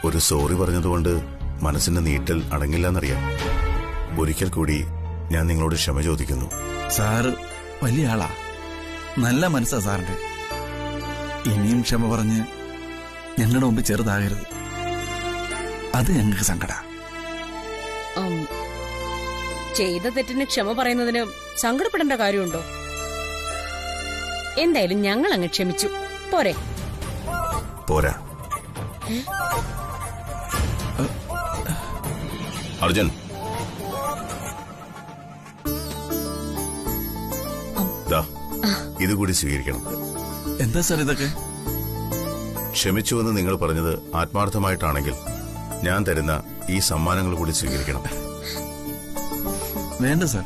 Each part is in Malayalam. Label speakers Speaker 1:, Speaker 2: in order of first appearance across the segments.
Speaker 1: ഒരു സോറി പറഞ്ഞതുകൊണ്ട് മനസ്സിന്റെ നീറ്റൽ അടങ്ങില്ലെന്നറിയാം. ഒരിക്കൽ കൂടി ഞാൻ നിങ്ങളോട് ക്ഷമ ചോദിക്കുന്നു.
Speaker 2: സാറ് വലിയ ആളാ, നല്ല മനസ്സാ സാറിന്റെ. ഇനിയും ക്ഷമ പറഞ്ഞ് ഞങ്ങളുടെ മുമ്പ് ചെറുതാകരുത്, അത് ഞങ്ങൾക്ക് സങ്കട.
Speaker 3: ചെയ്ത തെറ്റിന് ക്ഷമ പറയുന്നതിന് സങ്കടപ്പെടേണ്ട കാര്യമുണ്ടോ? എന്തായാലും ഞങ്ങൾ അങ്ങ് ക്ഷമിച്ചു, പോരെ?
Speaker 1: പോരാ. അർജുൻ, ഇതുകൂടി സ്വീകരിക്കണം.
Speaker 2: എന്താ സാർ ഇതൊക്കെ?
Speaker 1: ക്ഷമിച്ചുവെന്ന് നിങ്ങൾ പറഞ്ഞത് ആത്മാർത്ഥമായിട്ടാണെങ്കിൽ ഞാൻ തരുന്ന ഈ സമ്മാനങ്ങൾ കൂടി സ്വീകരിക്കണം.
Speaker 2: വേണ്ട സാർ,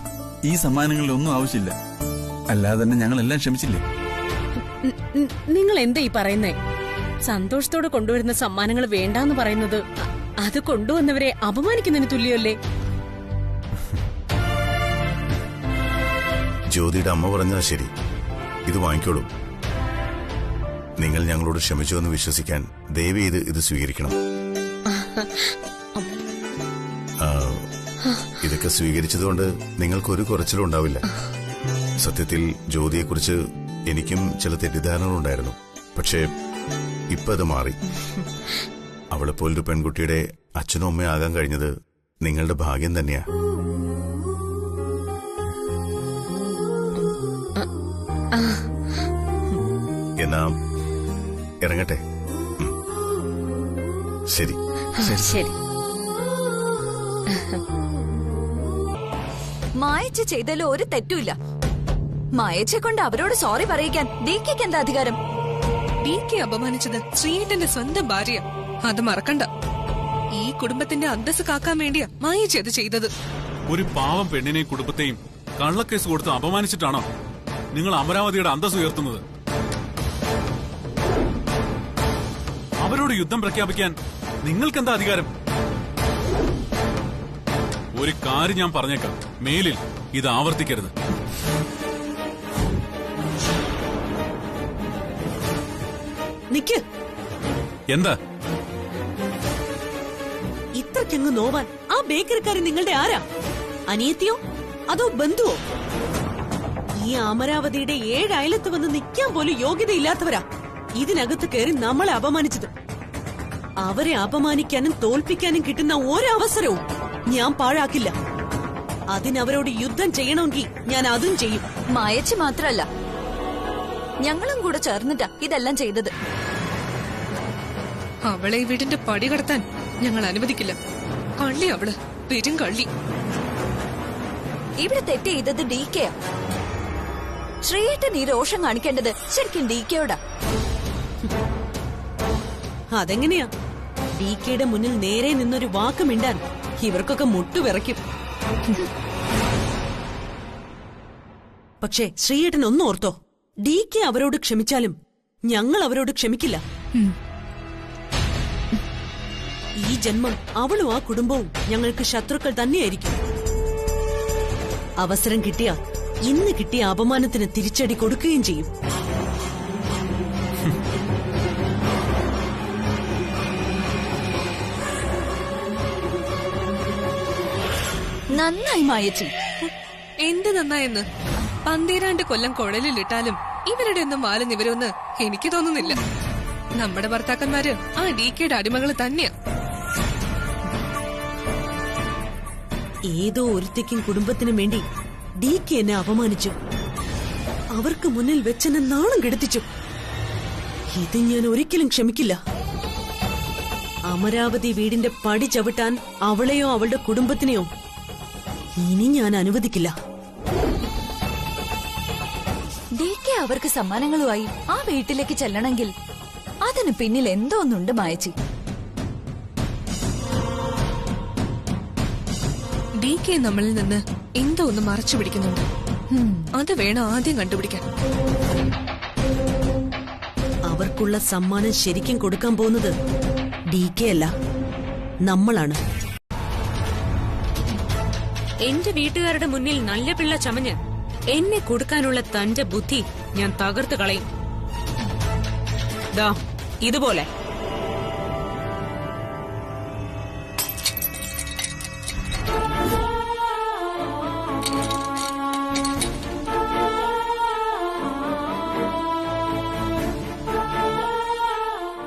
Speaker 2: ഈ സമ്മാനങ്ങളിലൊന്നും ആവശ്യമില്ല. അല്ലാതെ തന്നെ ഞങ്ങളെല്ലാം ക്ഷമിച്ചില്ലേ?
Speaker 3: നിങ്ങൾ എന്താ ഈ പറയുന്നേ? സന്തോഷത്തോടെ കൊണ്ടുവരുന്ന സമ്മാനങ്ങൾ വേണ്ടാന്ന് പറയുന്നത് അത് കൊണ്ടുവന്നവരെ അപമാനിക്കുന്നതിന് തുല്യമല്ലേ?
Speaker 1: ജ്യോതിയുടെ അമ്മ പറഞ്ഞാ ശരി, ഇത് വാങ്ങിക്കോളൂ. നിങ്ങൾ ഞങ്ങളോട് ക്ഷമിച്ചുവെന്ന് വിശ്വസിക്കാൻ ദയവ് ഇത് സ്വീകരിക്കണം. ഇതൊക്കെ സ്വീകരിച്ചതുകൊണ്ട് നിങ്ങൾക്കൊരു കുറച്ചിലും ഉണ്ടാവില്ല. സത്യത്തിൽ ജ്യോതിയെക്കുറിച്ച് എനിക്കും ചില തെറ്റിദ്ധാരണകളുണ്ടായിരുന്നു. പക്ഷേ ഇപ്പൊ അത് മാറി. അവളെപ്പോലൊരു പെൺകുട്ടിയുടെ അച്ഛനും അമ്മയും ആകാൻ കഴിഞ്ഞത് നിങ്ങളുടെ ഭാഗ്യം തന്നെയാ. എന്നാ ഇറങ്ങട്ടെ? ശരി
Speaker 3: ശരി.
Speaker 4: മായച്ച ചെയ്തല്ലോ ഒരു തെറ്റുമില്ല. മായച്ചെ കൊണ്ട് അവരോട് സോറി പറയിക്കാൻ DKക്ക് എന്താ അധികാരം?
Speaker 5: DK അപമാനിച്ചത് ശ്രീയേട്ടന്റെ സ്വന്തം ഭാര്യ, അത് മറക്കണ്ട. ഈ കുടുംബത്തിന്റെ അന്തസ് കാക്കാൻ വേണ്ടിയാ മായച്ച അത് ചെയ്തത്.
Speaker 6: ഒരു പാവം പെണ്ണിനെയും കുടുംബത്തെയും കള്ളക്കേസ് കൊടുത്ത് അപമാനിച്ചിട്ടാണോ നിങ്ങൾ അമരാവതിയുടെ അന്തസ് ഉയർത്തുന്നത്? അവരോട് യുദ്ധം പ്രഖ്യാപിക്കാൻ നിങ്ങൾക്കെന്താ അധികാരം? ഒരു കാര്യം ഞാൻ പറഞ്ഞേക്കാം, മേലിൽ ഇത് ആവർത്തിക്കരുത്.
Speaker 7: നിക്ക്.
Speaker 6: എന്താ
Speaker 7: ഇത്രയ്ക്കങ്ങ് നോവാൻ ആ ബേക്കറിക്കാരി നിങ്ങളുടെ ആരാ? അനിയത്തിയോ അതോ ബന്ധുവോ? ഈ അമരാവതിയുടെ 7 അയലത്ത് വന്ന് നിൽക്കാൻ പോലും യോഗ്യതയില്ലാത്തവരാ ഇതിനകത്ത് കയറി നമ്മളെ അപമാനിച്ചത്. അവരെ അപമാനിക്കാനും തോൽപ്പിക്കാനും കിട്ടുന്ന ഒരവസരവും ഞാൻ പാഴാക്കില്ല. അതിനവരോട് യുദ്ധം ചെയ്യണമെങ്കിൽ ഞാൻ അതും ചെയ്യും.
Speaker 4: മായച്ച മാത്രല്ല, ഞങ്ങളും കൂടെ ചേർന്നിട്ടാ ഇതെല്ലാം ചെയ്തത്.
Speaker 5: അവളെ ഈ വീടിന്റെ പടി കടത്താൻ ഞങ്ങൾ അനുവദിക്കില്ല. കള്ളി അവള്, പെരും കള്ളി.
Speaker 4: ഇവിടെ തെറ്റ് ചെയ്തത് DKയാ. ശ്രീയേട്ടൻ ഈ രോഷം കാണിക്കേണ്ടത് ശരിക്കും DKയോടാ.
Speaker 7: അതെങ്ങനെയാ? DKയുടെ മുന്നിൽ നേരെ നിന്നൊരു വാക്ക് മിണ്ടാൻ ഇവർക്കൊക്കെ മുട്ടുവിറയ്ക്കും. പക്ഷേ ശ്രീയേട്ടൻ ഒന്നോർത്തോ, DK അവരോട് ക്ഷമിച്ചാലും ഞങ്ങൾ അവരോട് ക്ഷമിക്കില്ല. ഈ ജന്മം അവളും ആ കുടുംബവും ഞങ്ങൾക്ക് ശത്രുക്കൾ തന്നെയായിരിക്കും. അവസരം കിട്ടിയ ഇന്ന് കിട്ടിയ അപമാനത്തിന് തിരിച്ചടി കൊടുക്കുകയും ചെയ്യും.
Speaker 4: നന്നായി മായച്ചി.
Speaker 5: എന്ത് നന്നായെന്ന്? 12 കൊല്ലം കുഴലിലിട്ടാലും ഇവരുടെ ഒന്നും വാലും ഇവരൊന്ന് എനിക്ക് തോന്നുന്നില്ല. നമ്മുടെ ഭർത്താക്കന്മാര് ആ DKയുടെ അടിമകള് തന്നെയാ.
Speaker 7: ഏതോ ഒരുത്തിക്കും കുടുംബത്തിനും വേണ്ടി DK എന്നെ അപമാനിച്ചു. അവർക്ക് മുന്നിൽ വെച്ചെന്നെ നാണം കെടുത്തിച്ചു. ഇത് ഞാൻ ഒരിക്കലും ക്ഷമിക്കില്ല. അമരാവതി വീടിന്റെ പടി ചവിട്ടാൻ അവളെയോ അവളുടെ കുടുംബത്തിനെയോ ഇനി ഞാൻ അനുവദിക്കില്ല.
Speaker 4: DK അവർക്ക് സമ്മാനങ്ങളുമായി ആ വീട്ടിലേക്ക് ചെല്ലണമെങ്കിൽ അതിന് പിന്നിൽ എന്തോ ഒന്നുണ്ട് മായച്ചി.
Speaker 5: DK നമ്മളിൽ നിന്ന് എന്തോ ഒന്ന് മറച്ചു പിടിക്കുന്നുണ്ട്. അത് വേണം ആദ്യം കണ്ടുപിടിക്കാൻ.
Speaker 7: അവർക്കുള്ള സമ്മാനം ശരിക്കും കൊടുക്കാൻ പോകുന്നത് DK അല്ല, നമ്മളാണ്.
Speaker 3: എന്റെ വീട്ടുകാരുടെ മുന്നിൽ നല്ല പിള്ള ചമഞ്ഞ് എന്നെ കൊടുക്കാനുള്ള തന്റെ ബുദ്ധി ഞാൻ തകർത്ത് കളയും. ദാ ഇതുപോലെ.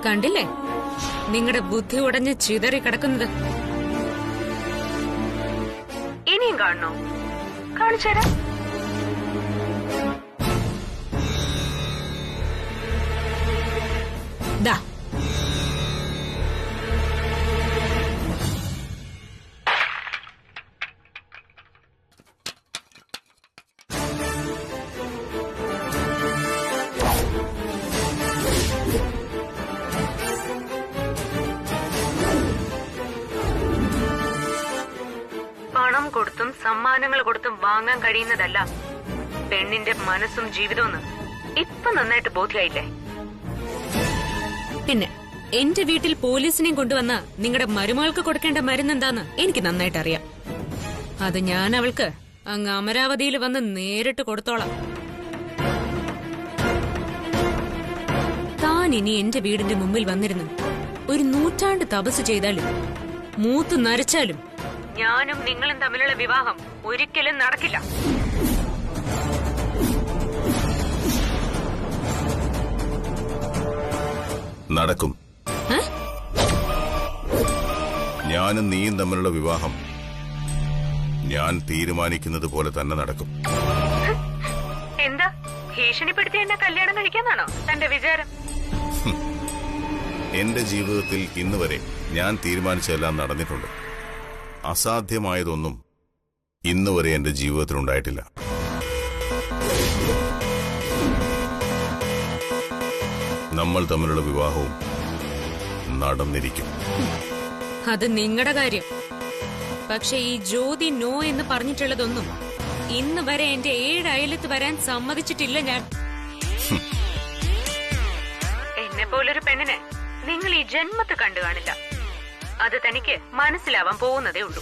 Speaker 3: കണ്ടില്ലേ നിങ്ങളുടെ ബുദ്ധി ഉടഞ്ഞ് ചിതറി കിടക്കുന്നത്? ഇനിയും കാണണോ? കാണിച്ചുതരാം. ദാ പണം കൊടുത്തും സമ്മാനങ്ങൾ കൊടുത്തും വാങ്ങാൻ കഴിയുന്നതല്ല പെണ്ണിന്റെ മനസ്സും ജീവിതവും ഇപ്പൊ നന്നായിട്ട് ബോധ്യായില്ലേ? പിന്നെ എന്റെ വീട്ടിൽ പോലീസിനെയും കൊണ്ടുവന്ന നിങ്ങളുടെ മരുമകൾക്ക് കൊടുക്കേണ്ട മരുന്നെന്താന്ന് എനിക്ക് നന്നായിട്ട് അറിയാം. അത് ഞാൻ അവൾക്ക് അങ്ങ് അമരാവതിയിൽ വന്ന് നേരിട്ട് കൊടുത്തോളാം. താൻ ഇനി എന്റെ വീടിന്റെ മുമ്പിൽ വന്നിരുന്നു ഒരു 100 നൂറ്റാണ്ട് തപസ് ചെയ്താലും മൂത്ത് നരച്ചാലും ഞാനും നിങ്ങളും തമ്മിലുള്ള വിവാഹം ഒരിക്കലും നടക്കില്ല.
Speaker 1: നടക്കും. ഞാനും നീയും തമ്മിലുള്ള വിവാഹം ഞാൻ തീരുമാനിക്കുന്നത് പോലെ തന്നെ നടക്കും.
Speaker 3: എന്താ ഭീഷണിപ്പെടുത്തി എന്നെ കല്യാണം കഴിക്കാന്നാണോ തന്റെ വിചാരം?
Speaker 1: എന്റെ ജീവിതത്തിൽ ഇന്നുവരെ ഞാൻ തീരുമാനിച്ചതെല്ലാം നടന്നിട്ടുണ്ട്. അസാധ്യമായതൊന്നും ഇന്നുവരെ എന്റെ ജീവിതത്തിലുണ്ടായിട്ടില്ല. നമ്മൾ തമ്മിലുള്ള വിവാഹവും നടന്നിരിക്കും.
Speaker 3: അത് നിങ്ങളുടെ കാര്യം. പക്ഷെ ഈ ജ്യോതി നോ എന്ന് പറഞ്ഞിട്ടുള്ളതൊന്നും ഇന്ന് വരെ എന്റെ 7 അയലത്ത് വരാൻ സമ്മതിച്ചിട്ടില്ല ഞാൻ. എന്നെ പോലൊരു പെണ്ണിനെ നിങ്ങൾ ഈ ജന്മത്ത് കണ്ടു കാണില്ല. അത് തനിക്ക് മനസ്സിലാവാൻ പോകുന്നതേ ഉള്ളൂ.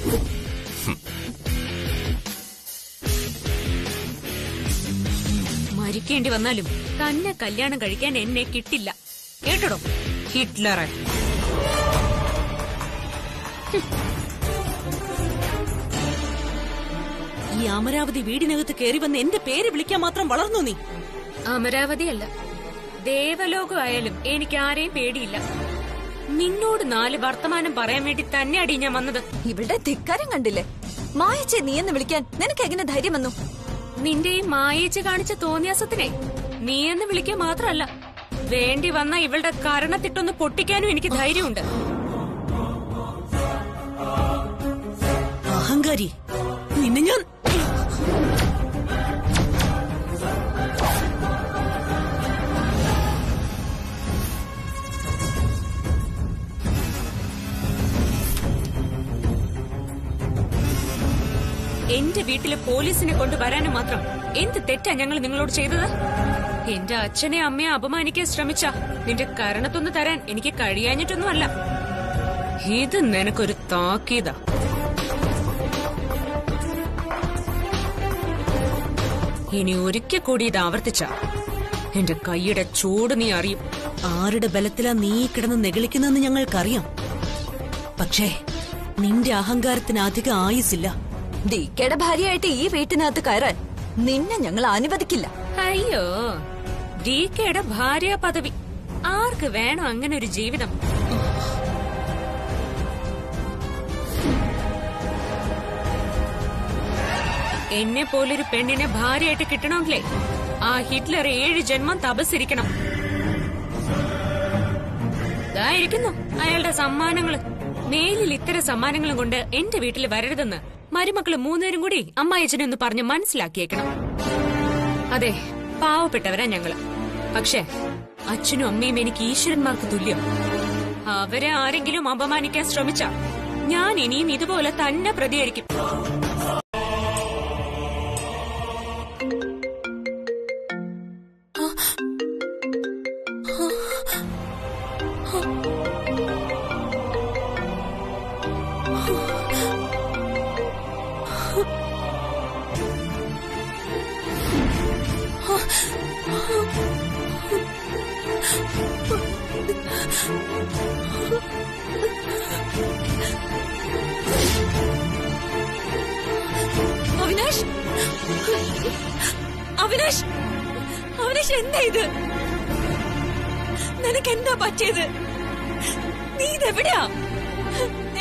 Speaker 3: മരിക്കേണ്ടി വന്നാലും തന്നെ കല്യാണം കഴിക്കാൻ എന്നെ കിട്ടില്ല. കേട്ടോ ഹിറ്റ്ലറെ?
Speaker 7: ഈ അമരാവതി വീടിനകത്ത് കയറി വന്ന് എന്റെ പേര് വിളിക്കാൻ മാത്രം വളർന്നു നീ.
Speaker 3: അമരാവതിയല്ല, ദേവലോകമായാലും എനിക്ക് ആരെയും പേടിയില്ല. നിന്നോട് 4 വർത്തമാനം പറയാൻ വേണ്ടി തന്നെ അടി ഞാൻ വന്നത്.
Speaker 4: ഇവിടെ ധിക്കാരം കണ്ടില്ലേ? മായച്ചെ നീ എന്ന് വിളിക്കാൻ നിനക്ക് എങ്ങനെ ധൈര്യം വന്നു?
Speaker 3: നിന്റെ ഈ മായേച്ച് കാണിച്ച തോന്നിയാസത്തിനെ നീ എന്ന് വിളിക്കാൻ മാത്രമല്ല, വേണ്ടി വന്ന ഇവളുടെ കരണത്തിട്ടൊന്ന് പൊട്ടിക്കാനും എനിക്ക് ധൈര്യമുണ്ട്.
Speaker 7: അഹങ്കാരി, നിന്നെ ഞാൻ
Speaker 3: എന്റെ വീട്ടിലെ പോലീസിനെ കൊണ്ടുവരാനും മാത്രം എന്ത് തെറ്റാ ഞങ്ങൾ നിങ്ങളോട് ചെയ്തത്? എന്റെ അച്ഛനെ അമ്മയെ അപമാനിക്കാൻ ശ്രമിച്ച നിന്റെ കരണത്തൊന്ന് തരാൻ എനിക്ക് കഴിയാഞ്ഞിട്ടൊന്നുമല്ല. ഇത് നിനക്കൊരു താക്കീതാ. ഇനി ഒരിക്കൽ കൂടി ഇത് ആവർത്തിച്ച എന്റെ കൈയുടെ ചൂട് നീ അറിയും.
Speaker 7: ആരുടെ ബലത്തിലാ നീ കിടന്ന് നെഗളിക്കുന്നെന്ന് ഞങ്ങൾക്കറിയാം. പക്ഷേ നിന്റെ അഹങ്കാരത്തിന് അധികം ആയുസില്ല.
Speaker 4: ഡിക്കയുടെ ഭാര്യയായിട്ട് ഈ വീട്ടിനകത്ത് കയറാൻ നിന്നെ ഞങ്ങൾ അനുവദിക്കില്ല.
Speaker 3: അയ്യോ, ഡികെയുടെ ഭാര്യ പദവി ആർക്ക് വേണം അങ്ങനെ ഒരു ജീവിതം? എന്നെ പോലൊരു പെണ്ണിനെ ഭാര്യയായിട്ട് കിട്ടണമെങ്കിലേ ആ ഹിറ്റ്ലർ 7 ജന്മം തപസ്സിരിക്കണം. ഇതായിരിക്കുന്നു അയാളുടെ സമ്മാനങ്ങള്. മേലിൽ ഇത്തരം സമ്മാനങ്ങളും കൊണ്ട് എന്റെ വീട്ടിൽ വരരുതെന്ന് മരുമക്കള് 3 പേരും കൂടി അമ്മായച്ചനെ ഒന്ന് പറഞ്ഞ് മനസ്സിലാക്കിയേക്കണം. അതെ, പാവപ്പെട്ടവരാ ഞങ്ങള്. പക്ഷെ അച്ഛനും അമ്മയും എനിക്ക് ഈശ്വരന്മാർക്ക് തുല്യം. അവരെ ആരെങ്കിലും അപമാനിക്കാൻ ശ്രമിച്ച ഞാൻ ഇനിയും ഇതുപോലെ തന്നെ പ്രതികരിക്കും.
Speaker 4: അവിനാഷ്, അവിനാഷ്, അവിനാഷ്, എന്താ ഇത്? നിനക്ക് എന്താ പറ്റിയത്? നീ ഇതെവിടെയാ?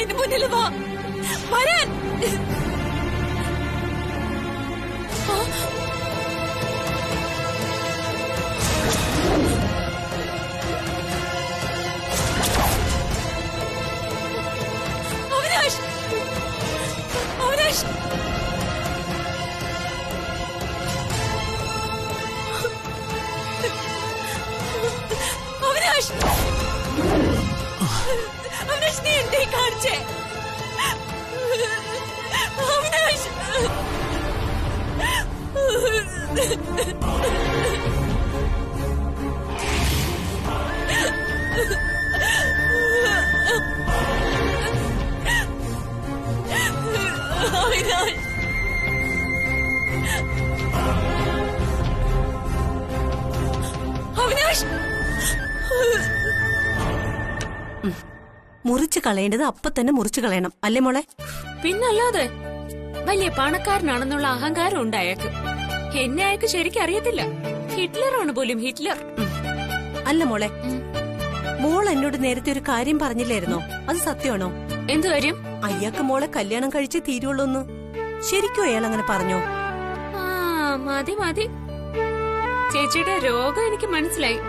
Speaker 4: എന്റെ മുന്നിൽ വാ, വരാൻ. അവിനാഷ്, അവിനാഷ്, അവിനാഷ്, അവിനാഷ്, നീ എന്തേ കാണിച്ചേ? അവിനാഷ്, അവിനാഷ്, അവിനാഷ്.
Speaker 7: മുറിച്ചു കളയേണ്ടത് അപ്പൊ തന്നെ മുറിച്ചു കളയണം, അല്ലേ മോളെ?
Speaker 3: പിന്നല്ലാതെ വലിയ പണക്കാരനാണെന്നുള്ള അഹങ്കാരം ഉണ്ട് അയാൾക്ക്. എന്നെ അയാൾക്ക് ശരിക്കും അറിയത്തില്ല. ഹിറ്റ്ലറാണ് പോലും, ഹിറ്റ്ലർ.
Speaker 7: അല്ല മോളെ, മോൾ എന്നോട് നേരത്തെ ഒരു കാര്യം പറഞ്ഞില്ലായിരുന്നോ? അത് സത്യമാണോ?
Speaker 3: എന്തു കാര്യം?
Speaker 7: അയ്യാക്ക് മോളെ കല്യാണം കഴിച്ചേ തീരുള്ളൂന്ന്. ശരിക്കും അയാൾ അങ്ങനെ പറഞ്ഞോ?
Speaker 3: ആ മതി മതി, ചേച്ചിയുടെ രോഗം എനിക്ക് മനസ്സിലായി.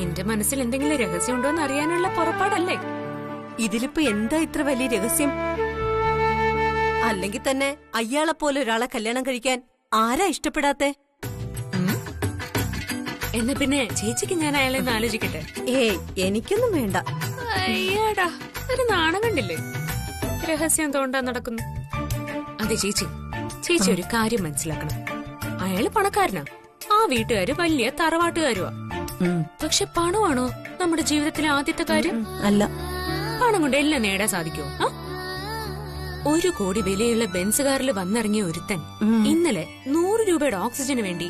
Speaker 3: എന്റെ മനസ്സിൽ എന്തെങ്കിലും രഹസ്യം ഉണ്ടോന്ന് അറിയാനുള്ള പുറപ്പാടല്ലേ?
Speaker 7: ഇതിലിപ്പോ എന്താ ഇത്ര വലിയ രഹസ്യം? അല്ലെങ്കിൽ തന്നെ അയാളെ പോലെ ഒരാളെ കല്യാണം കഴിക്കാൻ ആരാ ഇഷ്ടപ്പെടാത്തെ?
Speaker 3: എന്നാ പിന്നെ ചേച്ചിക്ക് ഞാൻ അയാളെ ഒന്ന് ആലോചിക്കട്ടെ.
Speaker 7: ഏയ്, എനിക്കൊന്നും വേണ്ട.
Speaker 3: അയ്യാടാ, ഒരു നാണം കണ്ടില്ലേ? രഹസ്യം തോണ്ടാൻ നടക്കുന്നു. അതെ ചേച്ചി, ചേച്ചി ഒരു കാര്യം മനസ്സിലാക്കണം. അയാള് പണക്കാരനാ, ആ വീട്ടുകാര് വലിയ തറവാട്ടുകാരുവാ. പക്ഷെ പണമാണോ നമ്മുടെ ജീവിതത്തിലെ ആദ്യത്തെ കാര്യം?
Speaker 7: അല്ല.
Speaker 3: പണം കൊണ്ട് എല്ലാം നേടാൻ സാധിക്കുമോ? 1 കോടി വിലയുള്ള ബെൻസ് കാറിൽ വന്നിറങ്ങിയ ഒരുത്തൻ ഇന്നലെ 100 രൂപയുടെ ഓക്സിജന് വേണ്ടി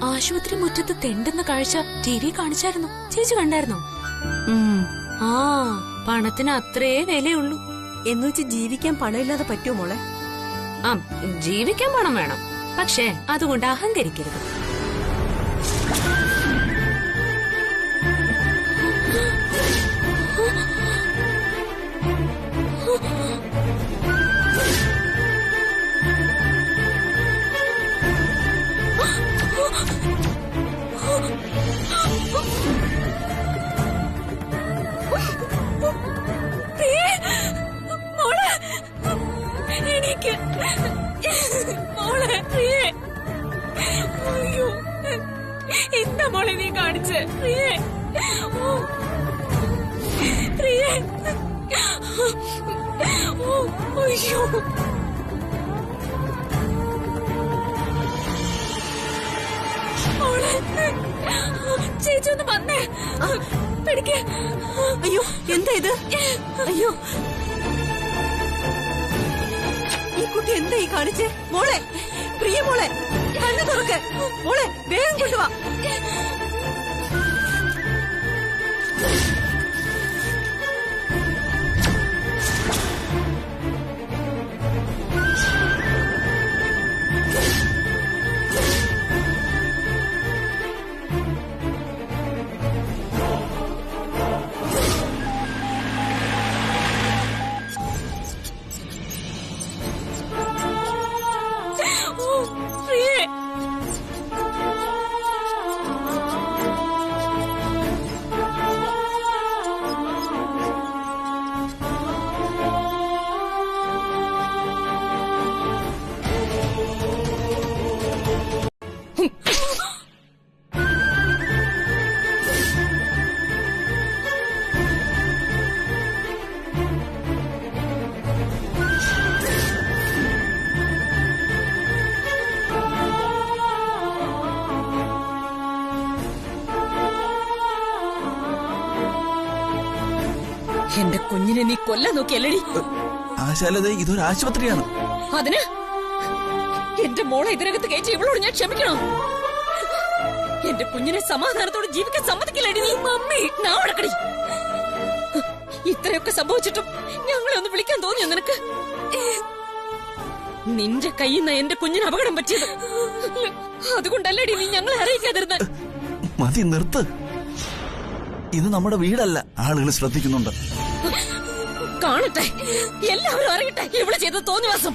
Speaker 3: ആശുപത്രി മുറ്റത്ത് തെണ്ടുന്ന കാഴ്ച ടിവി കാണിച്ചായിരുന്നു. ചേച്ചി കണ്ടായിരുന്നോ? ആ, പണത്തിന് അത്രേ വിലയുള്ളൂ.
Speaker 7: എന്നുവെച്ച് ജീവിക്കാൻ പണമില്ലാതെ പറ്റുമോ മോളെ?
Speaker 3: ആ, ജീവിക്കാൻ പണം വേണം, പക്ഷേ അതുകൊണ്ട് അഹങ്കരിക്കരുത്. എന്താ മോളെ നീ കാണിച്ച്? അയ്യോ, ചേച്ചി ഒന്ന് വന്നേ, പിടിക്ക്.
Speaker 7: അയ്യോ, എന്താ ഇത്? അയ്യോ, ഈ കുട്ടി എന്താ ഈ കാണിച്ചേ? മോളെ, പ്രിയ മോളെ, കണ്ണു തുറക്ക് മോളെ, വേഗം കൊണ്ടുവാ.
Speaker 4: എന്റെ കുഞ്ഞിനെ നീ കൊല്ലാൻ നോക്കിയല്ലേടി?
Speaker 2: ആശാലത, ഇതൊരു ആശുപത്രിയാണ്.
Speaker 4: അതിന് എന്റെ മോളെ ഇതിനകത്ത് കയറ്റി ഇവളോട് ഞാൻ ക്ഷമിക്കണം? എന്റെ കുഞ്ഞിനെ സമാധാനത്തോടെ ജീവിക്കാൻ സമ്മതിക്കില്ലടി നീ. മമ്മി, നാടക്കടി. ഇത്രയൊക്കെ സംഭവിച്ചിട്ടും ഞങ്ങളെ ഒന്ന് വിളിക്കാൻ തോന്നിയോ നിനക്ക്? നിന്റെ കയ്യിൽ നിന്ന് എന്റെ കുഞ്ഞിന് അപകടം പറ്റിയത്. അതുകൊണ്ടല്ലേടി നീ ഞങ്ങളെ അറിയിക്കാതിരുന്ന?
Speaker 2: മതി, നിർത്ത്. ഇത് നമ്മുടെ വീടല്ല, ആളുകൾ ശ്രദ്ധിക്കുന്നുണ്ട്.
Speaker 4: കാണട്ടെ, എല്ലാവരും അറിയട്ടെ ഇവള് ചെയ്ത തോന്നിവാസം.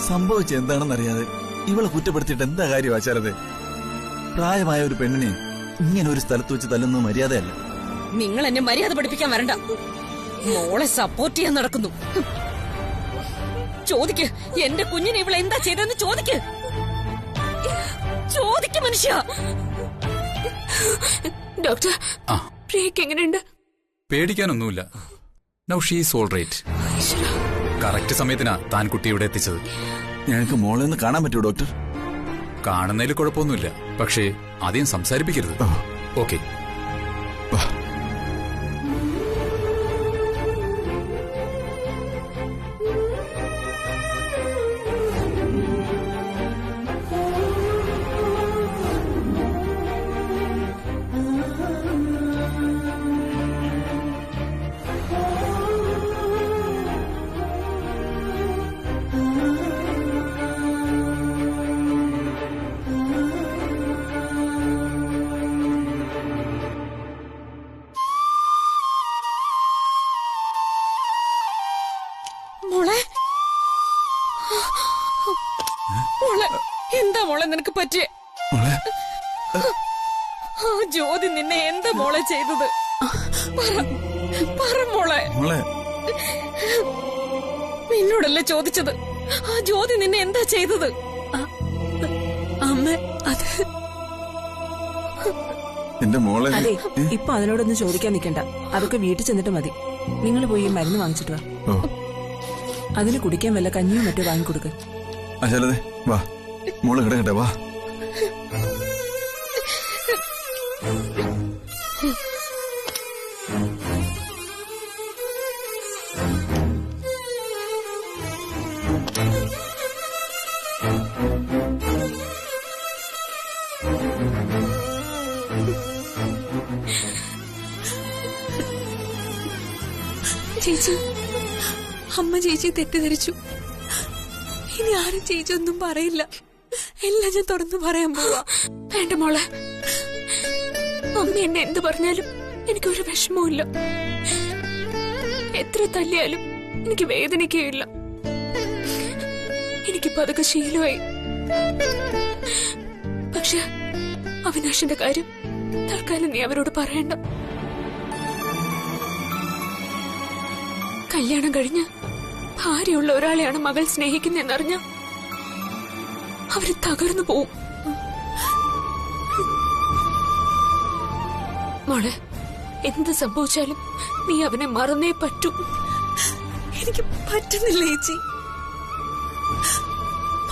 Speaker 2: സംഭവിച്ച എന്താണെന്നറിയാതെ ഇവളെ കുറ്റപ്പെടുത്തിയിട്ട് എന്താ കാര്യം ആചാരതെ? പ്രായമായ ഒരു പെണ്ണിനെ ഇങ്ങനെ ഒരു സ്ഥലത്ത് വെച്ച് തല്ലുന്നത് മര്യാദയല്ല.
Speaker 4: നിങ്ങൾ എന്നെ മര്യാദ പഠിപ്പിക്കാൻ വരണ്ട. മോളെ സപ്പോർട്ട് ചെയ്യാൻ നടക്കുന്നു. ചോദിക്ക്, എന്റെ കുഞ്ഞിനെ ഇവളെ എന്താ ചെയ്തെന്ന് ചോദിക്ക്. ചോദിക്ക് മനുഷ്യ.
Speaker 3: ഡോക്ടർ, പ്രിയക്ക് എങ്ങനെയുണ്ട്?
Speaker 8: പേടിക്കാനൊന്നുമില്ല. Now she is all right. Correct സമയത്തിനാ താൻ കുട്ടി ഇവിടെ എത്തിച്ചത്.
Speaker 2: ഞങ്ങൾക്ക് മോളെ ഒന്ന് കാണാൻ പറ്റുമോ ഡോക്ടർ?
Speaker 8: കാണുന്നതിൽ കുഴപ്പമൊന്നുമില്ല, പക്ഷേ ആദ്യം സംസാരിപ്പിക്കരുത്. ഓക്കെ.
Speaker 4: മോളെ, മോളെ, എന്താ മോളെ നിനക്ക് പറ്റിയേ?
Speaker 2: മോളെ,
Speaker 4: ആ ജ്യോതി നിന്നെ എന്താ മോളെ ചെയ്തത്? പറ മോളെ.
Speaker 2: മോളെ,
Speaker 4: നിന്നോടല്ലേ ചോദിച്ചത്? ആ ജ്യോതി നിന്നെ എന്താ ചെയ്തത്?
Speaker 5: അമ്മ, അത്
Speaker 2: എന്റെ മോളെ.
Speaker 9: അതെ, ഇപ്പൊ അതിനോടൊന്നും ചോദിക്കാൻ നിൽക്കണ്ട. അതൊക്കെ വീട്ടിൽ ചെന്നിട്ട് മതി. നിങ്ങൾ പോയി മരുന്ന് വാങ്ങിച്ചിട്ട് വാ.
Speaker 2: ഓ,
Speaker 9: അതിന് കുടിക്കാൻ വല്ല കഞ്ഞിയും മറ്റോ വാങ്ങിക്കൊടുക്ക.
Speaker 2: ആചാരതെ, വാ മോള് കിടക്കട്ടെ, വാ.
Speaker 5: ചേച്ചി, അമ്മ ചേച്ചി തെറ്റിദ്ധരിച്ചു. ഇനി ആരും ചേച്ചി ഒന്നും പറയില്ല. എല്ലാം ഞാൻ തുറന്നു പറയാൻ പോവാ.
Speaker 3: വേണ്ട മോളെ, അമ്മ എന്നെ എന്ത് പറഞ്ഞാലും എനിക്കൊരു വിഷമവുമില്ല. എത്ര തല്ലിയാലും എനിക്ക് വേദനിക്കുകയില്ല. എനിക്കിപ്പോ അതൊക്കെ ശീലമായി. പക്ഷെ അവിനാശിന്റെ കാര്യം തൽക്കാലം നീ അവരോട് പറയണ്ട. കല്യാണം കഴിഞ്ഞ് ഭാര്യയുള്ള ഒരാളെയാണ് മകൾ സ്നേഹിക്കുന്നതെന്നറിഞ്ഞ അവര് തകർന്നു പോവും. മോളെ, എന്ത് സംഭവിച്ചാലും നീ അവനെ മറന്നേ പറ്റൂ.
Speaker 5: എനിക്ക് പറ്റുന്നില്ല ചേച്ചി.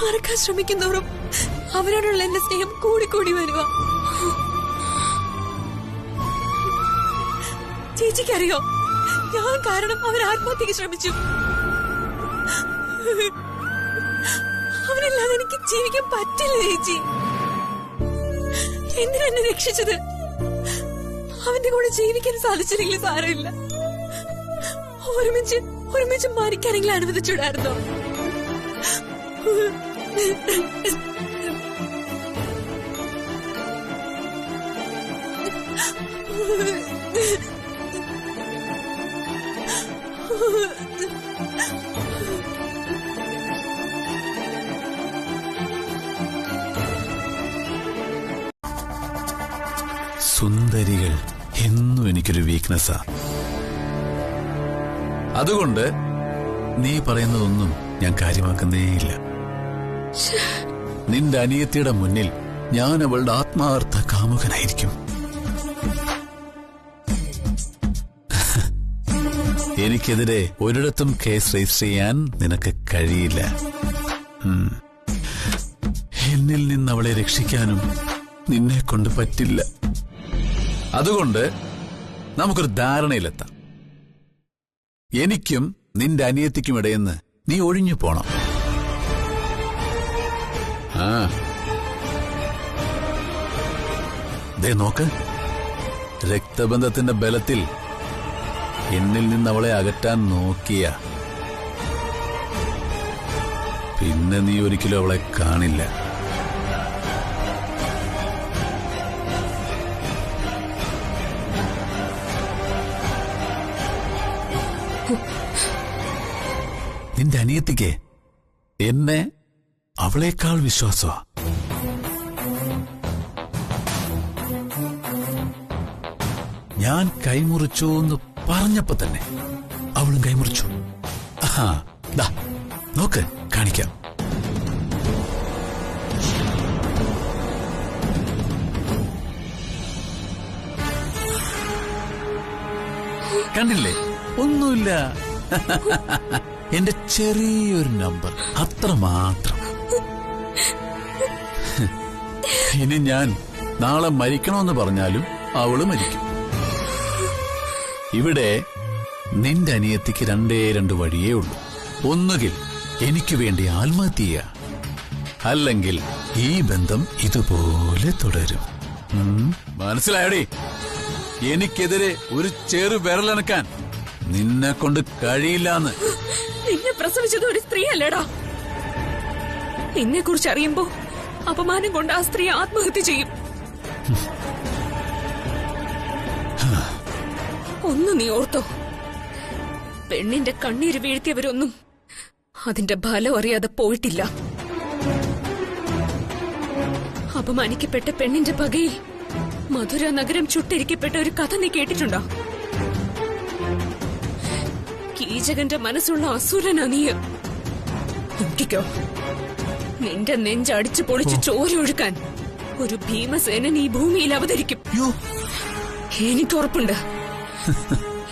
Speaker 5: മറക്കാൻ ശ്രമിക്കുന്നവരും അവരോടുള്ള എന്റെ സ്നേഹം കൂടിക്കൂടി വരിക. ചേച്ചിക്കറിയോ, ഞാൻ കാരണം അവർ ആത്മഹത്യക്ക് ശ്രമിച്ചു. അവനല്ലാതെ എനിക്ക് ജീവിക്കാൻ പറ്റില്ല ചേച്ചി. എന്തിനാ എന്നെ രക്ഷിച്ചത്? അവന്റെ കൂടെ ജീവിക്കാൻ സാധിച്ചില്ലെങ്കിൽ സാരമില്ല. ഒരുമിച്ച് മരിക്കാനെങ്കിലും അനുവദിച്ചിടായിരുന്നോ?
Speaker 10: സുന്ദരികൾ എന്നും എനിക്കൊരു വീക്ക്നെസ്സാ. അതുകൊണ്ട് നീ പറയുന്നതൊന്നും ഞാൻ കാര്യമാക്കുന്നേയില്ല. നിന്റെ അനിയത്തിയുടെ മുന്നിൽ ഞാൻ അവളുടെ ആത്മാർത്ഥ കാമുകനായിരിക്കും. എനിക്കെതിരെ ഒരിടത്തും കേസ് രജിസ്റ്റർ ചെയ്യാൻ നിനക്ക് കഴിയില്ല. എന്നിൽ നിന്ന് അവളെ രക്ഷിക്കാനും നിന്നെ കൊണ്ട് പറ്റില്ല. അതുകൊണ്ട് നമുക്കൊരു ധാരണയിലെത്താം. എനിക്കും നിന്റെ അനിയത്തിക്കും ഇടയെന്ന് നീ ഒഴിഞ്ഞു പോണം. ദേ നോക്ക്, രക്തബന്ധത്തിന്റെ ബലത്തിൽ എന്നിൽ നിന്ന് അവളെ അകറ്റാൻ നോക്കിയ പിന്നെ നീ ഒരിക്കലും അവളെ കാണില്ല. നിന്റെ അനിയത്തിക്ക് എന്നെ അവളേക്കാൾ വിശ്വാസമാ. ഞാൻ കൈമുറിച്ചു എന്ന് പറഞ്ഞപ്പോ തന്നെ അവളും കൈമുറിച്ചു. ദാ നോക്ക്, കാണിക്കാം. കണ്ടില്ലേ? ഒന്നുമില്ല. എന്റെ ചെറിയൊരു നമ്പർ, അത്രമാത്രം. ഇനി ഞാൻ നാളെ മരിക്കണമെന്ന് പറഞ്ഞാലും അവള് മരിക്കും. ഇവിടെ നിന്റെ അനിയത്തിക്ക് രണ്ട് വഴിയേ ഉള്ളൂ. ഒന്നുകിൽ എനിക്ക് വേണ്ടി ആത്മഹത്യ ചെയ്യുക, അല്ലെങ്കിൽ ഈ ബന്ധം ഇതുപോലെ തുടരും. മനസ്സിലായടി? എനിക്കെതിരെ ഒരു ചെറു വിരലനക്കാൻ നിന്നെ കൊണ്ട് കഴിയില്ലാന്ന്.
Speaker 4: നിന്നെ പ്രസവിച്ചത് ഒരു സ്ത്രീ അല്ലേടാ. നിന്നെ കുറിച്ച് അറിയുമ്പോ അപമാനം കൊണ്ട് ആ സ്ത്രീ ആത്മഹത്യ ചെയ്യും. ഒന്ന് നീ ഓർത്തോ, പെണ്ണിന്റെ കണ്ണീര് വീഴ്ത്തിയവരൊന്നും അതിന്റെ ഫലം അറിയാതെ പോയിട്ടില്ല. അപമാനിക്കപ്പെട്ട പെണ്ണിന്റെ പകയിൽ മധുര നഗരം ചുട്ടിരിക്കപ്പെട്ട ഒരു കഥ നീ കേട്ടിട്ടുണ്ടോ? കീചകന്റെ മനസ്സുള്ള അസുരനാ നീ. നോക്കിക്കോ, നിന്റെ നെഞ്ചടിച്ചു പൊളിച്ച് ചോരൊഴുക്കാൻ ഒരു ഭീമസേനൻ ഈ ഭൂമിയിൽ അവതരിക്കും. എനിക്കുറപ്പുണ്ട്,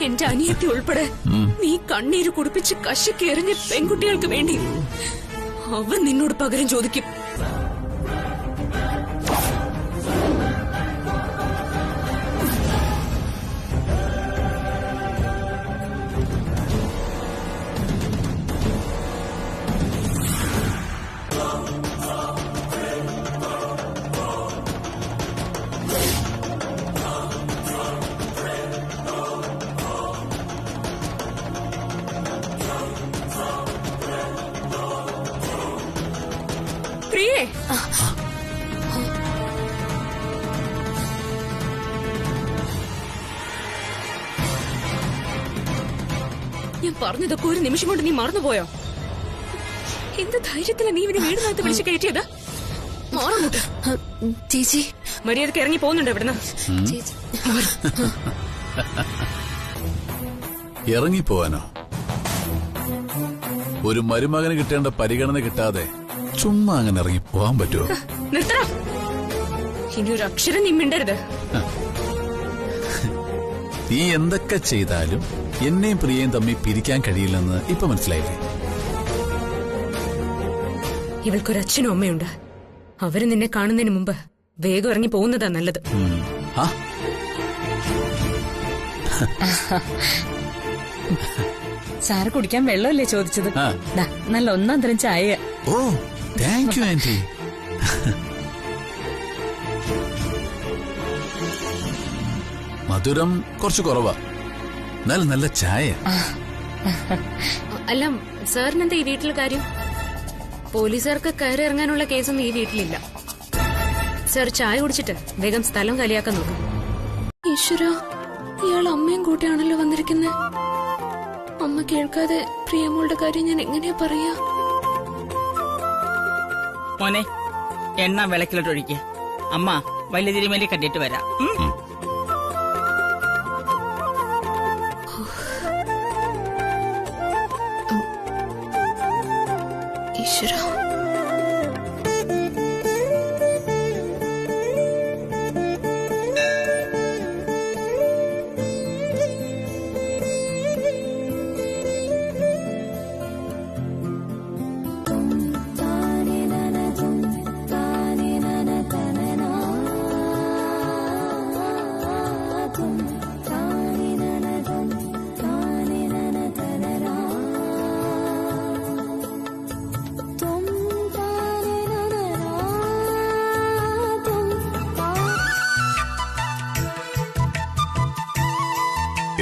Speaker 4: എന്റെ അനിയത്തി ഉൾപ്പെടെ നീ കണ്ണീര് കുടിപ്പിച്ച് കശക്കി എറിഞ്ഞ പെൺകുട്ടികൾക്ക് വേണ്ടി അവൻ നിന്നോട് പകരം ചോദിക്കും. പ്രിയേ, ഞാൻ പറഞ്ഞതൊക്കെ ഒരു നിമിഷം കൊണ്ട് നീ മറന്നുപോയോ? എന്ത് ധൈര്യത്തിലാ നീ ഇവനെ വീടിനകത്ത് വിളിച്ച് കയറ്റിയത്? മാറങ്ങോട്ട്
Speaker 3: ചേച്ചി.
Speaker 4: മര്യാദക്ക് ഇറങ്ങി പോകുന്നുണ്ട് ഇവിടുന്ന്.
Speaker 10: ഇറങ്ങിപ്പോവാനോ? ഒരു മരുമകന് കിട്ടേണ്ട പരിഗണന കിട്ടാതെ ചുമ്മാ അങ്ങനെ ഇറങ്ങി പോവാൻ പറ്റുമോ?
Speaker 4: നിർത്തണം. ഇനി ഒരു അക്ഷരം നീ മിണ്ടരുത്.
Speaker 10: നീ എന്തൊക്കെ ചെയ്താലും എന്നെയും പ്രിയയും തമ്മിൽ പിരിക്കാൻ കഴിയില്ലെന്ന് ഇപ്പൊ മനസ്സിലായില്ലേ?
Speaker 4: ഇവൾക്കൊരച്ഛനും അമ്മയുണ്ട്. അവര് നിന്നെ കാണുന്നതിന് മുമ്പ് വേഗം ഇറങ്ങി പോകുന്നതാ നല്ലത്.
Speaker 11: സാറ് കുടിക്കാൻ വെള്ളമല്ലേ ചോദിച്ചത്? നല്ല ഒന്നാം തരം ചായ.
Speaker 10: ഓ, താങ്ക് യു ആന്റി. മധുരം കുറച്ച് കുറവാ, എന്നാലും നല്ല ചായ.
Speaker 3: അല്ല, സാറിനെന്താ ഈ വീട്ടിൽ കാര്യം? പോലീസുകാർക്ക് കയറി ഇറങ്ങാനുള്ള കേസൊന്നും ഈ വീട്ടിലില്ല. സാർ ചായ കുടിച്ചിട്ട് വേഗം സ്ഥലം കാലിയാക്കാൻ നോക്കും. ഈശ്വര, ഇയാൾ അമ്മയും കൂട്ടിയാണല്ലോ വന്നിരിക്കുന്നത്. അമ്മ കേൾക്കാതെ പ്രിയമോളുടെ കാര്യം ഞാൻ എങ്ങനെയാ പറയാ?
Speaker 11: മോനെ, എണ്ണ വിളക്കിലോട്ടൊഴിക്കുക. അമ്മ വലിയ തിരുമേലി കണ്ടിട്ട് വരാം.
Speaker 3: ഈശ്വര,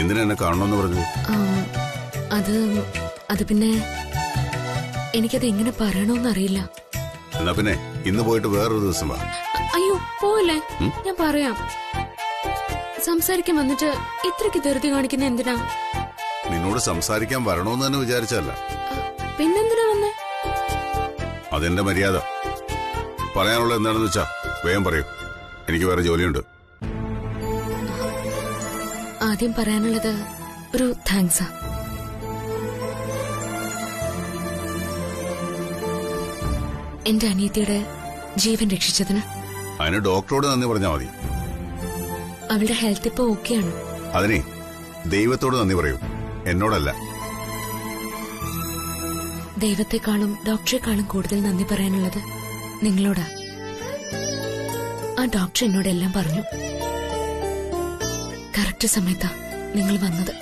Speaker 1: എന്തിനാ എന്നെ കാണണമെന്ന് പറഞ്ഞത്?
Speaker 3: അത് പിന്നെ എനിക്കത് എങ്ങനെ പറയണോന്നറിയില്ല.
Speaker 1: എന്നാ പിന്നെ ഇന്ന് പോയിട്ട് വേറൊരു ദിവസം വാ.
Speaker 3: അയ്യോ പോലെ, ഞാൻ പറയാം. സംസാരിക്കാൻ വന്നിട്ട് ഇത്രയ്ക്ക് ധൃതി കാണിക്കുന്ന എന്തിനാ?
Speaker 1: നിന്നോട് സംസാരിക്കാൻ വരണോന്ന് തന്നെ വിചാരിച്ചല്ല.
Speaker 3: പിന്നെന്തിനാ വന്നേ?
Speaker 1: അതെന്റെ മര്യാദ. പറയാനുള്ളത് എന്താണെന്ന് വെച്ചാ വേഗം പറയൂ, എനിക്ക് വേറെ ജോലിയുണ്ട്.
Speaker 3: ആദ്യം പറയാനുള്ളത് ഒരു താങ്ക്സാ. എന്റെ അനിയത്തിയുടെ ജീവൻ രക്ഷിച്ചതിന്.
Speaker 1: അതിന് ഡോക്ടറോട് നന്ദി പറഞ്ഞാൽ മതി.
Speaker 3: അവളുടെ ഹെൽത്ത് ഇപ്പൊ ഓക്കെയാണ്.
Speaker 1: അതിനെ ദൈവത്തോട് നന്ദി പറയൂ, എന്നോടല്ല.
Speaker 3: ദൈവത്തെക്കാളും ഡോക്ടറെക്കാളും കൂടുതൽ നന്ദി പറയാനുള്ളത് നിങ്ങളോടാ. ആ ഡോക്ടർ എന്നോട് എല്ലാം പറഞ്ഞു. കറക്റ്റ് സമയത്താ നിങ്ങൾ വന്നത്.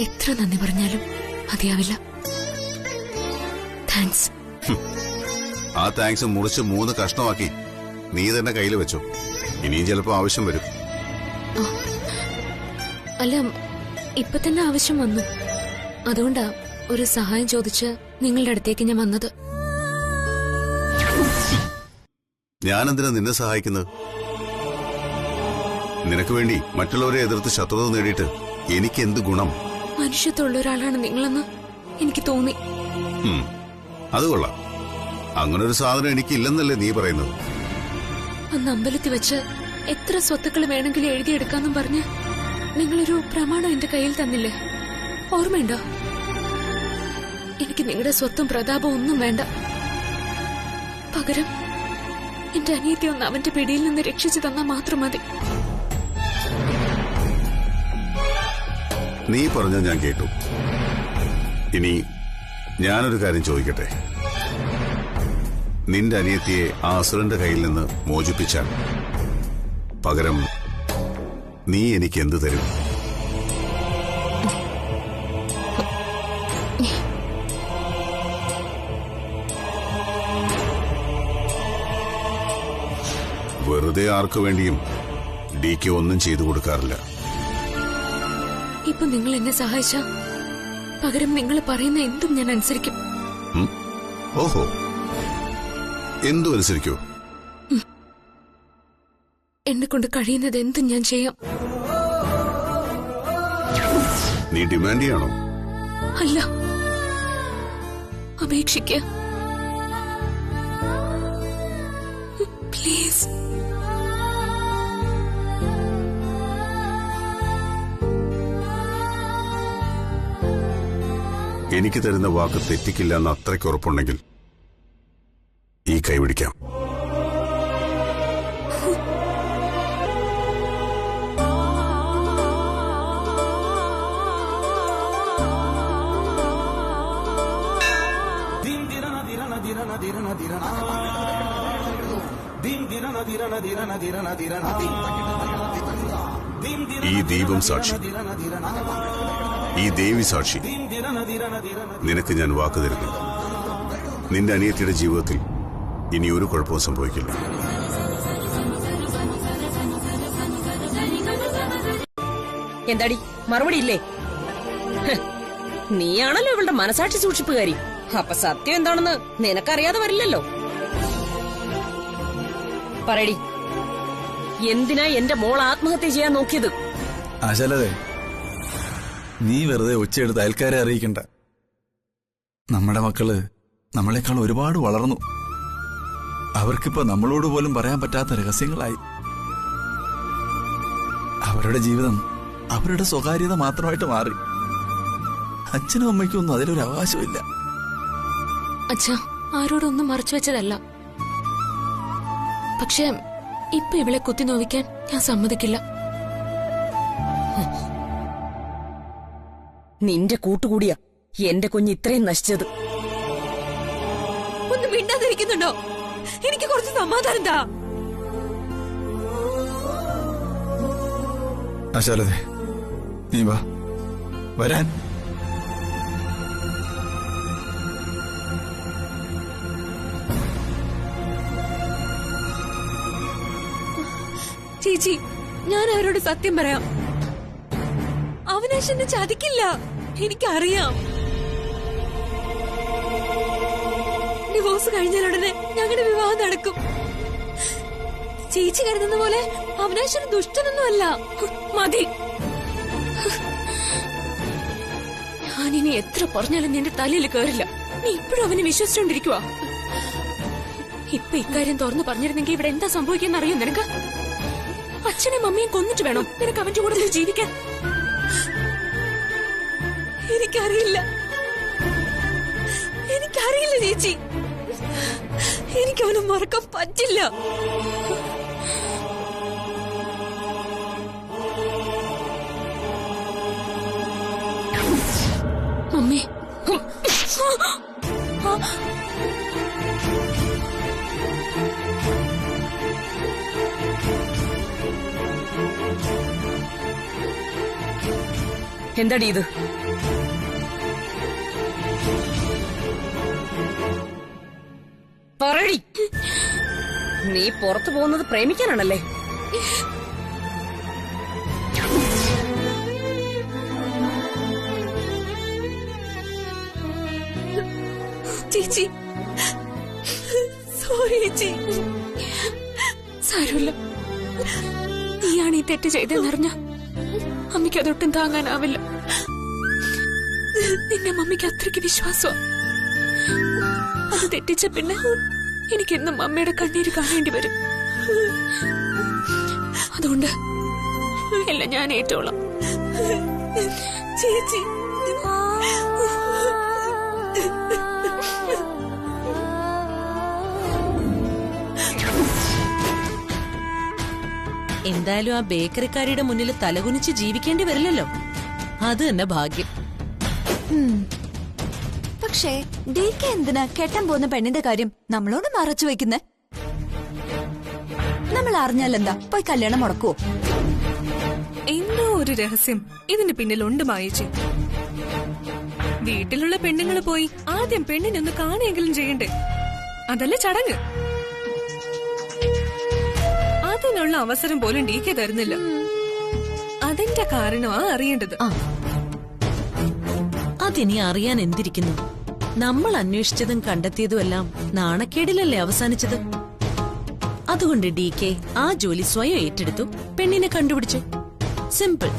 Speaker 3: എത്ര നന്ദി പറഞ്ഞാലും മതിയാവില്ല. താങ്ക്സ്.
Speaker 1: ആ താങ്ക്സ് മുറിച്ച് 3 കഷ്ണമാക്കി നീ തന്നെ കയ്യിൽ വെച്ചോ. ഇനിയും ചിലപ്പോ ആവശ്യം വരും.
Speaker 3: അല്ല, ഇപ്പൊ തന്നെ ആവശ്യം വന്നു. അതുകൊണ്ടാ ഒരു സഹായം ചോദിച്ച് നിങ്ങളുടെ അടുത്തേക്ക് ഞാൻ വന്നത്.
Speaker 1: ഞാനെന്തിനാ നിന്നെ സഹായിക്കുന്നത്? നിനക്ക് വേണ്ടി മറ്റുള്ളവരെ എതിർത്ത് ശത്രുത നേടിയിട്ട് എനിക്ക് എന്ത് ഗുണം?
Speaker 3: മനുഷ്യത്വമുള്ള ഒരാളാണ് നിങ്ങളെന്ന് എനിക്ക് തോന്നി.
Speaker 1: അത് കൊള്ളാം. അങ്ങനെ ഒരു സാധനം എനിക്കില്ലെന്നല്ലേ നീ പറയുന്നത്?
Speaker 3: അന്ന് അമ്പലത്തിൽ വെച്ച് എത്ര സ്വത്തുക്കൾ വേണമെങ്കിലും എഴുതിയെടുക്കാന്നും പറഞ്ഞ് നിങ്ങളൊരു പ്രമാണം എന്റെ കയ്യിൽ തന്നില്ലേ? ഓർമ്മയുണ്ടോ? എനിക്ക് നിങ്ങളുടെ സ്വത്തും പ്രതാപവും ഒന്നും വേണ്ട. പകരം എന്റെ അനിയത്തി ഒന്ന് അവന്റെ പിടിയിൽ നിന്ന് രക്ഷിച്ചു തന്നാൽ മാത്രം മതി.
Speaker 1: നീ പറഞ്ഞ ഞാൻ കേട്ടു. ഇനി ഞാനൊരു കാര്യം ചോദിക്കട്ടെ. നിന്റെ അനിയത്തിയെ ആ അസുരന്റെ കയ്യിൽ നിന്ന് മോചിപ്പിച്ചാൽ പകരം നീ എനിക്ക് എന്ത് തരും? വെറുതെ ആർക്കു വേണ്ടിയും ഡിക്ക് ഒന്നും ചെയ്തു കൊടുക്കാറില്ല.
Speaker 3: ഇപ്പൊ നിങ്ങൾ എന്നെ സഹായിച്ച പകരം നിങ്ങൾ പറയുന്ന എന്തും ഞാൻ അനുസരിക്കും.
Speaker 1: ഓഹോ, എന്തും അനുസരിക്കോ?
Speaker 3: എന്നെ കൊണ്ട് കഴിയുന്നത് എന്തും ഞാൻ ചെയ്യാം.
Speaker 1: നീ ഡിമാൻഡ് ചെയ്യണോ?
Speaker 3: അല്ല, അപേക്ഷിക്ക. പ്ലീസ്.
Speaker 1: എനിക്ക് തരുന്ന വാക്ക് തെറ്റിക്കില്ല എന്ന് അത്രയ്ക്ക് ഉറപ്പുണ്ടെങ്കിൽ ഈ കൈപിടിക്കാം. ഈ ദീപം സാക്ഷി, ഈ ദേവി സാക്ഷി, നിനക്ക് ഞാൻ വാക്ക് തരുന്നു. നിന്റെ അനിയത്തിയുടെ ജീവിതത്തിൽ ഇനി ഒരു കുഴപ്പവും സംഭവിക്കില്ല.
Speaker 4: എന്താടി മറുപടി ഇല്ലേ? നീയാണല്ലോ ഇവളുടെ മനസാക്ഷി സൂക്ഷിപ്പുകാരി. അപ്പൊ സത്യം എന്താണെന്ന് നിനക്കറിയാതെ വരില്ലല്ലോ. പറയടി, എന്തിനാ എന്റെ മോൾ ആത്മഹത്യ ചെയ്യാൻ നോക്കിയത്?
Speaker 2: ആശാലതെ, നീ വെറുതെ ഒച്ചയെടുത്ത് അയൽക്കാരെ അറിയിക്കണ്ട. നമ്മുടെ മക്കള് നമ്മളെക്കാൾ ഒരുപാട് വളർന്നു. അവർക്കിപ്പോ നമ്മളോട് പോലും പറയാൻ പറ്റാത്ത രഹസ്യങ്ങളായി. അവരുടെ ജീവിതം അവരുടെ സ്വകാര്യത മാത്രമായിട്ട് മാറി. അച്ഛനും അമ്മയ്ക്കും ഒന്നും അതിലൊരു അവകാശമില്ല.
Speaker 3: അച്ഛാ, ആരോടൊന്നും മറച്ചു വെച്ചതല്ല. പക്ഷെ ഇപ്പൊ ഇവളെ കുത്തി നോവിക്കാൻ ഞാൻ സമ്മതിക്കില്ല.
Speaker 4: നിന്റെ കൂട്ടുകൂടിയാ എന്റെ കുഞ്ഞ് ഇത്രയും നശിച്ചത്.
Speaker 5: ഒന്ന് മിണ്ടാതിരിക്കുന്നുണ്ടോ? എനിക്ക് കുറച്ച് സമാധാനം താ.
Speaker 2: ആശാലതെ, നീ വാ. വരാൻ.
Speaker 5: ചേച്ചി, ഞാൻ അവരോട് സത്യം പറയാം. അവനാശ് എന്നെ ചതിക്കില്ല, എനിക്കറിയാം. ഡിവോഴ്സ് കഴിഞ്ഞാലുടനെ ഞങ്ങളുടെ വിവാഹം നടക്കും. ചേച്ചി കരുതുന്ന പോലെ അവനാശ് ഒരു ദുഷ്ടനൊന്നുമല്ല.
Speaker 3: മതി. ഞാനിനി എത്ര പറഞ്ഞാലും നിന്റെ തലയിൽ കയറില്ല. നീ ഇപ്പോഴും അവനെ വിശ്വസിച്ചോണ്ടിരിക്കുവാ. ഇപ്പൊ ഇക്കാര്യം തുറന്നു പറഞ്ഞിരുന്നെങ്കിൽ ഇവിടെ എന്താ സംഭവിക്കാന്ന് അറിയോ നിനക്ക്? അച്ഛനെയും മമ്മിയും കൊന്നിട്ട് വേണോ നിനക്ക് അവന്റെ കൂടെ ജീവിക്കാൻ?
Speaker 5: എനിക്കറിയില്ല ചേച്ചി. എനിക്കവനെ മറക്കാൻ പറ്റില്ല.
Speaker 3: മമ്മി
Speaker 11: എന്താടി ഇത്? പറയടി. നീ പുറത്തു പോകുന്നത് പ്രേമിക്കാനാണല്ലേ?
Speaker 5: ചേച്ചി സോറി ചേച്ചി.
Speaker 3: സാരമില്ല. നീയാണ് ഈ തെറ്റ് ചെയ്തെന്നറിഞ്ഞ അമ്മയ്ക്ക് അതൊട്ടും താങ്ങാനാവില്ല. നിന്നെ മമ്മിക്ക് അത്രയ്ക്ക് വിശ്വാസം. അത് തെറ്റിച്ച പിന്നെ എനിക്കെന്നും അമ്മയുടെ കണ്ണീര് കാണേണ്ടി വരും. അതുകൊണ്ട് എല്ലാം ഞാൻ ഏറ്റോളാം.
Speaker 5: ചേച്ചി
Speaker 7: എന്തായാലും ആ ബേക്കറിക്കാരിയുടെ മുന്നിൽ തലകുനിച്ച് ജീവിക്കേണ്ടി വരില്ലല്ലോ. അത് തന്നെ ഭാഗ്യം.
Speaker 12: പക്ഷേ ഡീക്ക് എന്തിനാ കെട്ടാൻ പോകുന്ന പെണ്ണിന്റെ കാര്യം നമ്മളോട് മറച്ചു വെക്കുന്നേ? നമ്മൾ അറിഞ്ഞാലെന്താ, പോയി കല്യാണം മുടക്കുവോ?
Speaker 5: എന്തോ ഒരു രഹസ്യം ഇതിന് പിന്നിലുണ്ട് മായേച്ചി. വീട്ടിലുള്ള പെണ്ണുങ്ങൾ പോയി ആദ്യം പെണ്ണിനൊന്ന് കാണുകയെങ്കിലും ചെയ്യണ്ടേ? അതല്ലേ ചടങ്ങ്. അതിനുള്ള അവസരം പോലും ഡീക്കെ തരുന്നില്ല. അതിന്റെ കാരണമാ അറിയേണ്ടത്.
Speaker 7: അതിനി അറിയാൻ എന്തിരിക്കുന്നു? നമ്മൾ അന്വേഷിച്ചതും കണ്ടെത്തിയതുമെല്ലാം നാണക്കേടിലല്ലേ അവസാനിച്ചത്. അതുകൊണ്ട് DK ആ ജോലി സ്വയം ഏറ്റെടുത്തു, പെണ്ണിനെ കണ്ടുപിടിച്ചു. സിമ്പിൾ.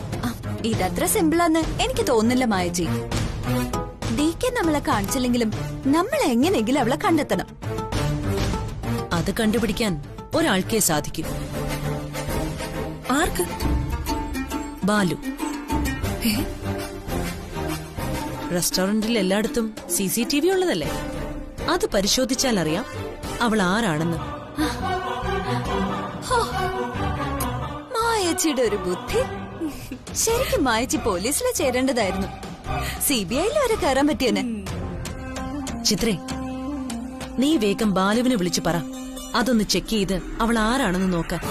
Speaker 12: ഇതത്ര സിമ്പിളാന്ന് എനിക്ക് തോന്നുന്നില്ല മായജി. DK നമ്മളെ കാണിച്ചില്ലെങ്കിലും നമ്മൾ എങ്ങനെയെങ്കിലും അവളെ കണ്ടെത്തണം.
Speaker 7: അത് കണ്ടുപിടിക്കാൻ ഒരാൾക്കേ സാധിക്കൂ.
Speaker 5: ആർക്ക്?
Speaker 7: ബാലു. റെസ്റ്റോറന്റിൽ എല്ലായിടത്തും CCTV ഉള്ളതല്ലേ. അത് പരിശോധിച്ചാൽ അറിയാം അവൾ ആരാണെന്ന്.
Speaker 12: മായച്ചിയുടെ ഒരു ബുദ്ധി. ശരിക്കും മായച്ചി പോലീസിൽ ചേരേണ്ടതായിരുന്നു. CBIയിൽ വരെ കയറാൻ പറ്റിയെന്നെ.
Speaker 7: ചിത്രേ, നീ വേഗം ബാലുവിനെ വിളിച്ചു പറ, അതൊന്ന് ചെക്ക് ചെയ്ത് അവൾ ആരാണെന്ന് നോക്കാൻ.